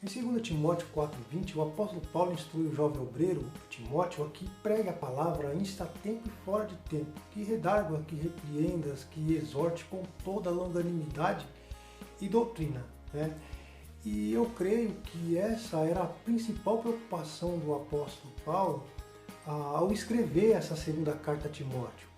Em 2 Timóteo 4,20, o apóstolo Paulo instrui o jovem obreiro, Timóteo, a que pregue a palavra insta a tempo e fora de tempo, que redargua, que repreendas, que exorte com toda longanimidade e doutrina, né? E eu creio que essa era a principal preocupação do apóstolo Paulo ao escrever essa segunda carta a Timóteo.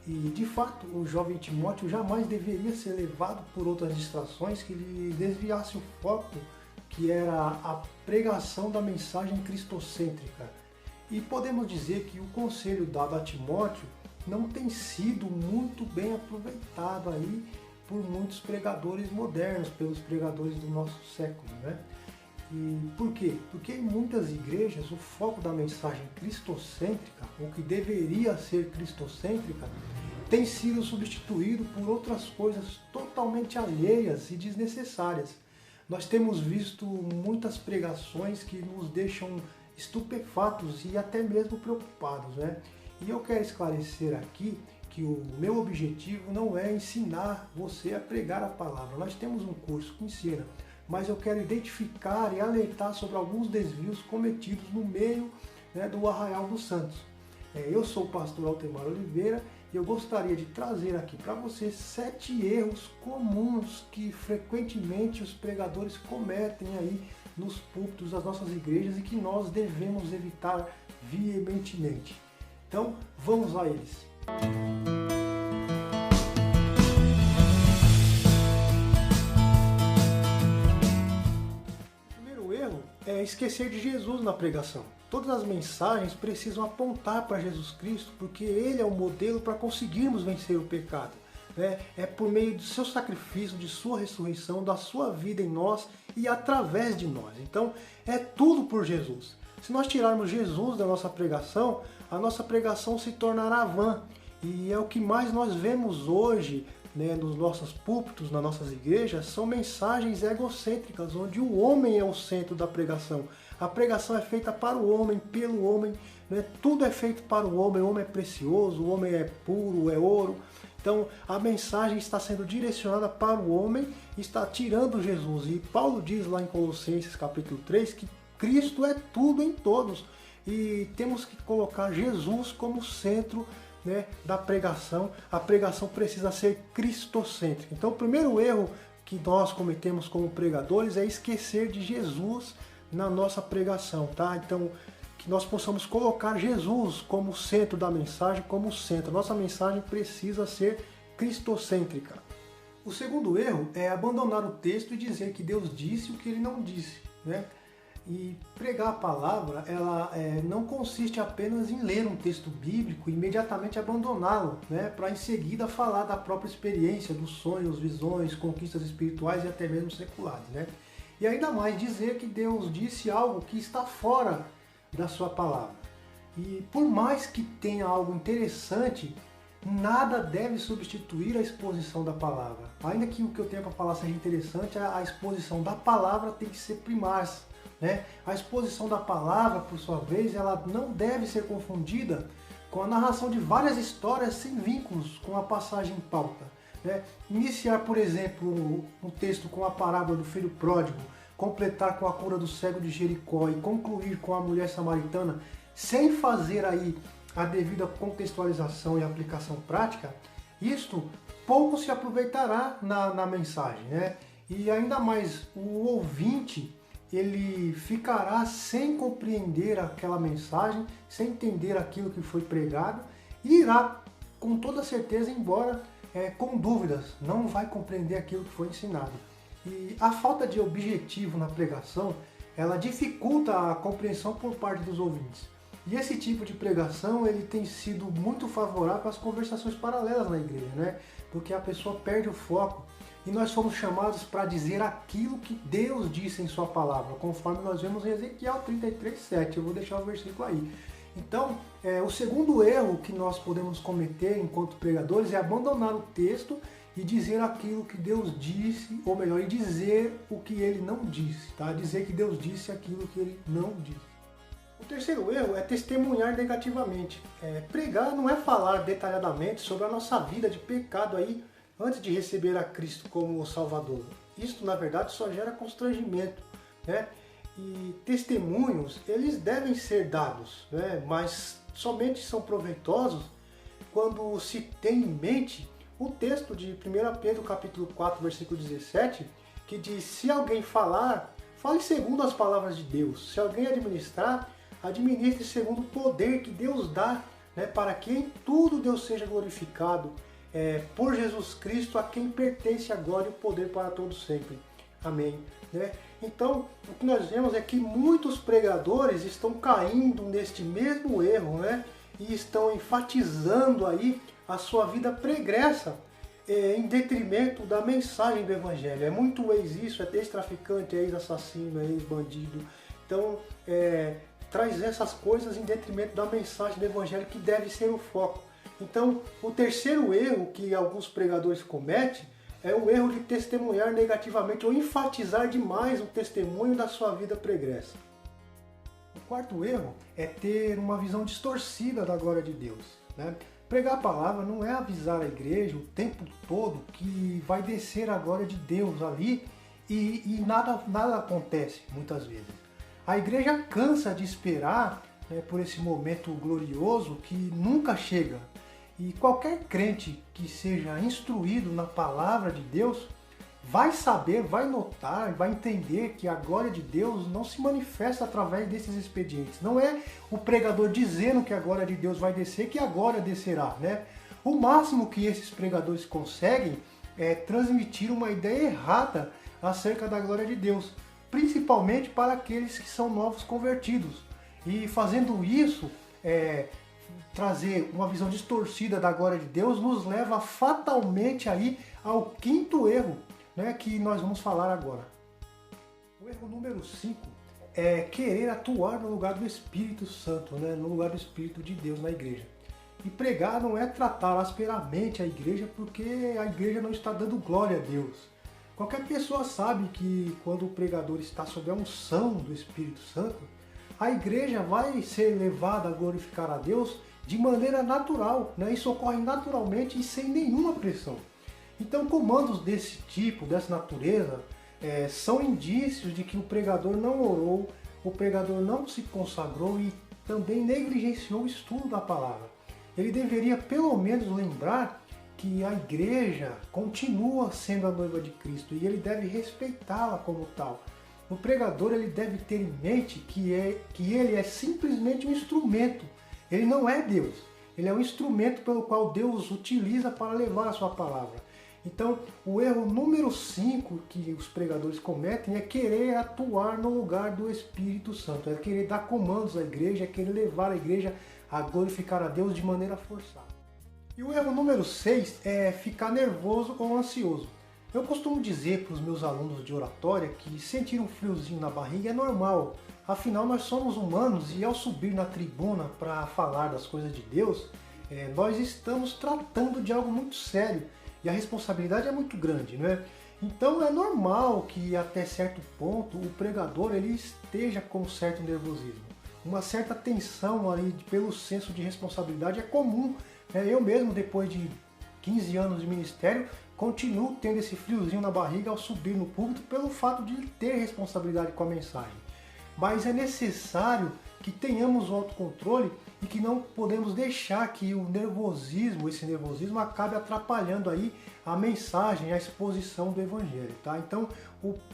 E, de fato, o jovem Timóteo jamais deveria ser levado por outras distrações que lhe desviasse o foco, que era a pregação da mensagem cristocêntrica. E podemos dizer que o conselho dado a Timóteo não tem sido muito bem aproveitado aí por muitos pregadores modernos, pelos pregadores do nosso século, né? E por quê? Porque em muitas igrejas o foco da mensagem cristocêntrica, o que deveria ser cristocêntrica, tem sido substituído por outras coisas totalmente alheias e desnecessárias. Nós temos visto muitas pregações que nos deixam estupefatos e até mesmo preocupados, né? E eu quero esclarecer aqui que o meu objetivo não é ensinar você a pregar a palavra. Nós temos um curso que ensina, mas eu quero identificar e alertar sobre alguns desvios cometidos no meio, né, do Arraial dos Santos. Eu sou o pastor Altemar Oliveira e eu gostaria de trazer aqui para você 7 erros comuns que frequentemente os pregadores cometem aí nos púlpitos das nossas igrejas e que nós devemos evitar veementemente. Então, vamos a eles. O primeiro erro é esquecer de Jesus na pregação. Todas as mensagens precisam apontar para Jesus Cristo, porque Ele é o modelo para conseguirmos vencer o pecado. É por meio do seu sacrifício, de sua ressurreição, da sua vida em nós e através de nós. Então, é tudo por Jesus. Se nós tirarmos Jesus da nossa pregação, a nossa pregação se tornará vã. E é o que mais nós vemos hoje, né, nos nossos púlpitos, nas nossas igrejas, são mensagens egocêntricas, onde o homem é o centro da pregação. A pregação é feita para o homem, pelo homem, né? Tudo é feito para o homem é precioso, o homem é puro, é ouro. Então a mensagem está sendo direcionada para o homem, está tirando Jesus. E Paulo diz lá em Colossenses capítulo 3 que Cristo é tudo em todos. E temos que colocar Jesus como centro, né, da pregação. A pregação precisa ser cristocêntrica. Então o primeiro erro que nós cometemos como pregadores é esquecer de Jesus na nossa pregação, tá? Então que nós possamos colocar Jesus como centro da mensagem, como centro. Nossa mensagem precisa ser cristocêntrica. O segundo erro é abandonar o texto e dizer que Deus disse o que Ele não disse, né? E pregar a palavra, ela não consiste apenas em ler um texto bíblico e imediatamente abandoná-lo, né, para em seguida falar da própria experiência, dos sonhos, visões, conquistas espirituais e até mesmo seculares, né? E ainda mais dizer que Deus disse algo que está fora da sua palavra. E por mais que tenha algo interessante, nada deve substituir a exposição da palavra. Ainda que o que eu tenha para falar seja interessante, a exposição da palavra tem que ser primária, né? A exposição da palavra, por sua vez, ela não deve ser confundida com a narração de várias histórias sem vínculos com a passagem em pauta, né? Iniciar, por exemplo, um texto com a parábola do filho pródigo, completar com a cura do cego de Jericó e concluir com a mulher samaritana, sem fazer aí a devida contextualização e aplicação prática, isto pouco se aproveitará na mensagem, né? E ainda mais o ouvinte, ele ficará sem compreender aquela mensagem, sem entender aquilo que foi pregado e irá com toda certeza embora com dúvidas, não vai compreender aquilo que foi ensinado. E a falta de objetivo na pregação, ela dificulta a compreensão por parte dos ouvintes. E esse tipo de pregação, ele tem sido muito favorável às conversações paralelas na igreja, né? Porque a pessoa perde o foco e nós somos chamados para dizer aquilo que Deus disse em sua palavra, conforme nós vemos em Ezequiel 33:7. Eu vou deixar o versículo aí. Então, o segundo erro que nós podemos cometer enquanto pregadores é abandonar o texto e dizer aquilo que Deus disse, ou melhor, e dizer o que Ele não disse, tá? Dizer que Deus disse aquilo que Ele não disse. O terceiro erro é testemunhar negativamente. Pregar não é falar detalhadamente sobre a nossa vida de pecado aí antes de receber a Cristo como Salvador. Isso, na verdade, só gera constrangimento, né? E testemunhos, eles devem ser dados, né? Mas somente são proveitosos quando se tem em mente o texto de 1 Pedro capítulo 4, versículo 17, que diz: se alguém falar, fale segundo as palavras de Deus. Se alguém administrar, administre segundo o poder que Deus dá, né? Para que em tudo Deus seja glorificado, por Jesus Cristo, a quem pertence a glória e o poder para todos sempre. Amém. Né? Então, o que nós vemos é que muitos pregadores estão caindo neste mesmo erro, né? E estão enfatizando aí a sua vida pregressa em detrimento da mensagem do Evangelho. É muito ex-isso, é ex-traficante, é ex-assassino, é ex-bandido. Então, traz essas coisas em detrimento da mensagem do Evangelho, que deve ser o foco. Então, o terceiro erro que alguns pregadores cometem é o erro de testemunhar negativamente ou enfatizar demais o testemunho da sua vida pregressa. O quarto erro é ter uma visão distorcida da glória de Deus, né? Pregar a palavra não é avisar a igreja o tempo todo que vai descer a glória de Deus ali e nada acontece muitas vezes. A igreja cansa de esperar, né, por esse momento glorioso que nunca chega. E qualquer crente que seja instruído na palavra de Deus vai saber, vai notar, vai entender que a glória de Deus não se manifesta através desses expedientes. Não é o pregador dizendo que a glória de Deus vai descer que a glória descerá, né? O máximo que esses pregadores conseguem é transmitir uma ideia errada acerca da glória de Deus, principalmente para aqueles que são novos convertidos. E fazendo isso, trazer uma visão distorcida da glória de Deus nos leva fatalmente aí ao quinto erro, né, que nós vamos falar agora. O erro número 5 é querer atuar no lugar do Espírito Santo, né, no lugar do Espírito de Deus na igreja. E pregar não é tratar asperamente a igreja, porque a igreja não está dando glória a Deus. Qualquer pessoa sabe que quando o pregador está sob a unção do Espírito Santo, a igreja vai ser levada a glorificar a Deus de maneira natural, né? Isso ocorre naturalmente e sem nenhuma pressão. Então, comandos desse tipo, dessa natureza, são indícios de que o pregador não orou, o pregador não se consagrou e também negligenciou o estudo da palavra. Ele deveria pelo menos lembrar que a igreja continua sendo a noiva de Cristo e ele deve respeitá-la como tal. O pregador ele deve ter em mente que ele é simplesmente um instrumento. Ele não é Deus. Ele é um instrumento pelo qual Deus utiliza para levar a sua palavra. Então, o erro número 5 que os pregadores cometem é querer atuar no lugar do Espírito Santo. É querer dar comandos à igreja, é querer levar a igreja a glorificar a Deus de maneira forçada. E o erro número 6 é ficar nervoso ou ansioso. Eu costumo dizer para os meus alunos de oratória que sentir um friozinho na barriga é normal. Afinal, nós somos humanos e ao subir na tribuna para falar das coisas de Deus, nós estamos tratando de algo muito sério e a responsabilidade é muito grande, né? Então é normal que até certo ponto o pregador ele esteja com um certo nervosismo. Uma certa tensão ali pelo senso de responsabilidade é comum. Eu mesmo, depois de 15 anos de ministério, continuo tendo esse friozinho na barriga ao subir no púlpito pelo fato de ter responsabilidade com a mensagem. Mas é necessário que tenhamos o autocontrole e que não podemos deixar que esse nervosismo acabe atrapalhando aí a mensagem, a exposição do Evangelho. Tá? Então,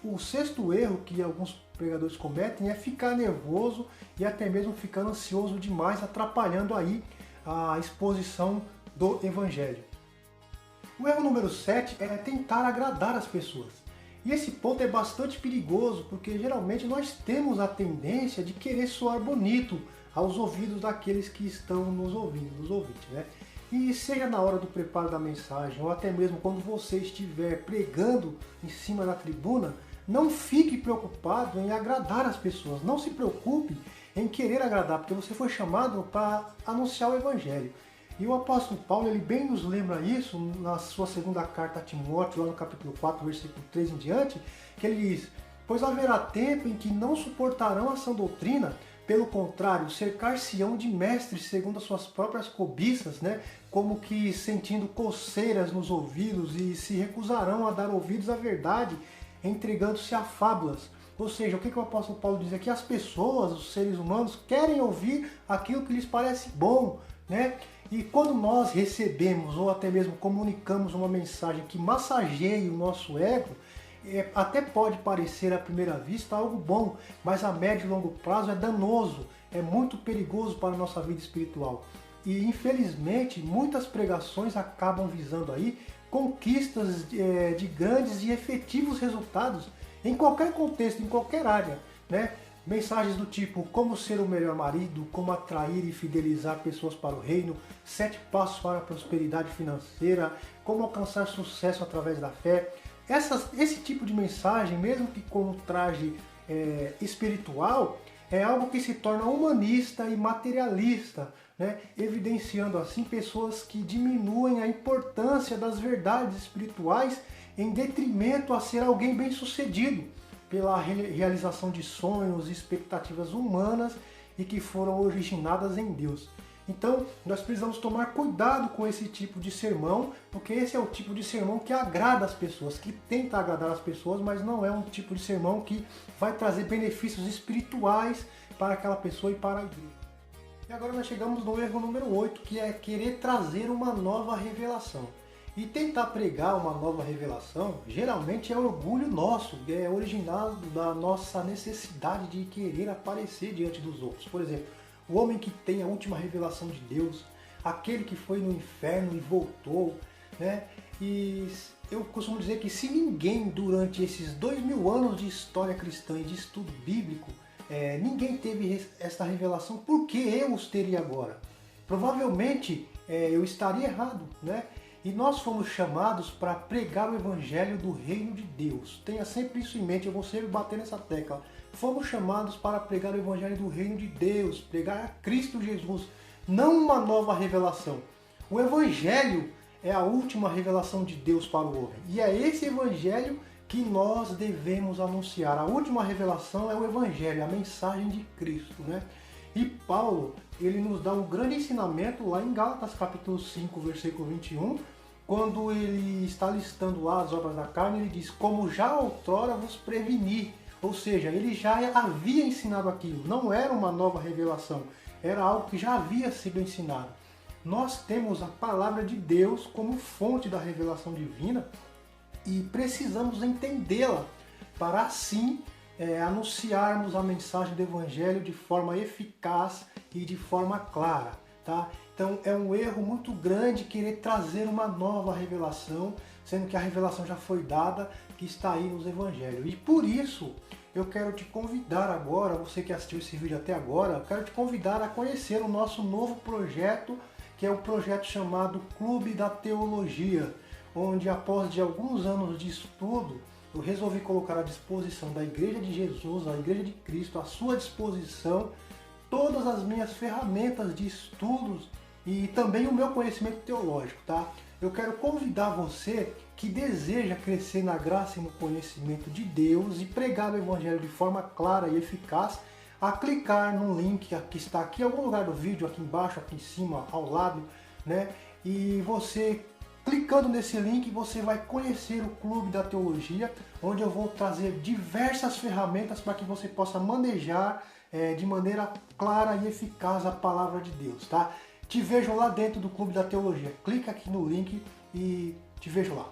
o sexto erro que alguns pregadores cometem é ficar nervoso e até mesmo ficar ansioso demais, atrapalhando aí a exposição do Evangelho. O erro número 7 é tentar agradar as pessoas. E esse ponto é bastante perigoso, porque geralmente nós temos a tendência de querer soar bonito aos ouvidos daqueles que estão nos ouvindo, dos ouvintes, né? E seja na hora do preparo da mensagem, ou até mesmo quando você estiver pregando em cima da tribuna, não fique preocupado em agradar as pessoas. Não se preocupe em querer agradar, porque você foi chamado para anunciar o Evangelho. E o apóstolo Paulo, ele bem nos lembra isso na sua segunda carta a Timóteo, lá no capítulo 4, versículo 3 em diante, que ele diz: pois haverá tempo em que não suportarão a sã doutrina, pelo contrário, cercar-se-ão de mestres segundo as suas próprias cobiças, né? Como que sentindo coceiras nos ouvidos, e se recusarão a dar ouvidos à verdade, entregando-se a fábulas. Ou seja, o que o apóstolo Paulo diz aqui? As pessoas, os seres humanos, querem ouvir aquilo que lhes parece bom, né? E quando nós recebemos ou até mesmo comunicamos uma mensagem que massageie o nosso ego, até pode parecer à primeira vista algo bom, mas a médio e longo prazo é danoso, é muito perigoso para a nossa vida espiritual. E infelizmente muitas pregações acabam visando aí conquistas de grandes e efetivos resultados em qualquer contexto, em qualquer área, né? Mensagens do tipo como ser o melhor marido, como atrair e fidelizar pessoas para o reino, 7 passos para a prosperidade financeira, como alcançar sucesso através da fé. Esse tipo de mensagem, mesmo que com um traje espiritual, é algo que se torna humanista e materialista, né? Evidenciando assim pessoas que diminuem a importância das verdades espirituais em detrimento a ser alguém bem-sucedido pela realização de sonhos e expectativas humanas e que foram originadas em Deus. Então, nós precisamos tomar cuidado com esse tipo de sermão, porque esse é o tipo de sermão que agrada as pessoas, que tenta agradar as pessoas, mas não é um tipo de sermão que vai trazer benefícios espirituais para aquela pessoa e para a igreja. E agora nós chegamos no erro número 8, que é querer trazer uma nova revelação. E tentar pregar uma nova revelação, geralmente é orgulho nosso, é originado da nossa necessidade de querer aparecer diante dos outros. Por exemplo, o homem que tem a última revelação de Deus, aquele que foi no inferno e voltou, né? E eu costumo dizer que se ninguém durante esses 2000 anos de história cristã e de estudo bíblico, ninguém teve essa revelação, por que eu os teria agora? Provavelmente eu estaria errado, né? E nós fomos chamados para pregar o evangelho do reino de Deus. Tenha sempre isso em mente, eu vou sempre bater nessa tecla. Fomos chamados para pregar o evangelho do reino de Deus, pregar a Cristo Jesus, não uma nova revelação. O evangelho é a última revelação de Deus para o homem. E é esse evangelho que nós devemos anunciar. A última revelação é o evangelho, a mensagem de Cristo, né? E Paulo, ele nos dá um grande ensinamento lá em Gálatas capítulo 5, versículo 21, quando ele está listando lá as obras da carne, ele diz, como já outrora vos preveni. Ou seja, ele já havia ensinado aquilo, não era uma nova revelação, era algo que já havia sido ensinado. Nós temos a palavra de Deus como fonte da revelação divina e precisamos entendê-la para assim anunciarmos a mensagem do Evangelho de forma eficaz e de forma clara, tá? Então é um erro muito grande querer trazer uma nova revelação, sendo que a revelação já foi dada, que está aí nos Evangelhos. E por isso eu quero te convidar agora, você que assistiu esse vídeo até agora, eu quero te convidar a conhecer o nosso novo projeto, que é o projeto chamado Clube da Teologia, onde após de alguns anos de estudo, eu resolvi colocar à disposição da Igreja de Jesus, a Igreja de Cristo, à sua disposição, todas as minhas ferramentas de estudos e também o meu conhecimento teológico, tá? Eu quero convidar você que deseja crescer na graça e no conhecimento de Deus e pregar o Evangelho de forma clara e eficaz, a clicar no link que está aqui em algum lugar do vídeo, aqui embaixo, aqui em cima, ao lado, né? E você, clicando nesse link, você vai conhecer o Clube da Teologia, onde eu vou trazer diversas ferramentas para que você possa manejar de maneira clara e eficaz a palavra de Deus, tá? Te vejo lá dentro do Clube da Teologia. Clica aqui no link e te vejo lá.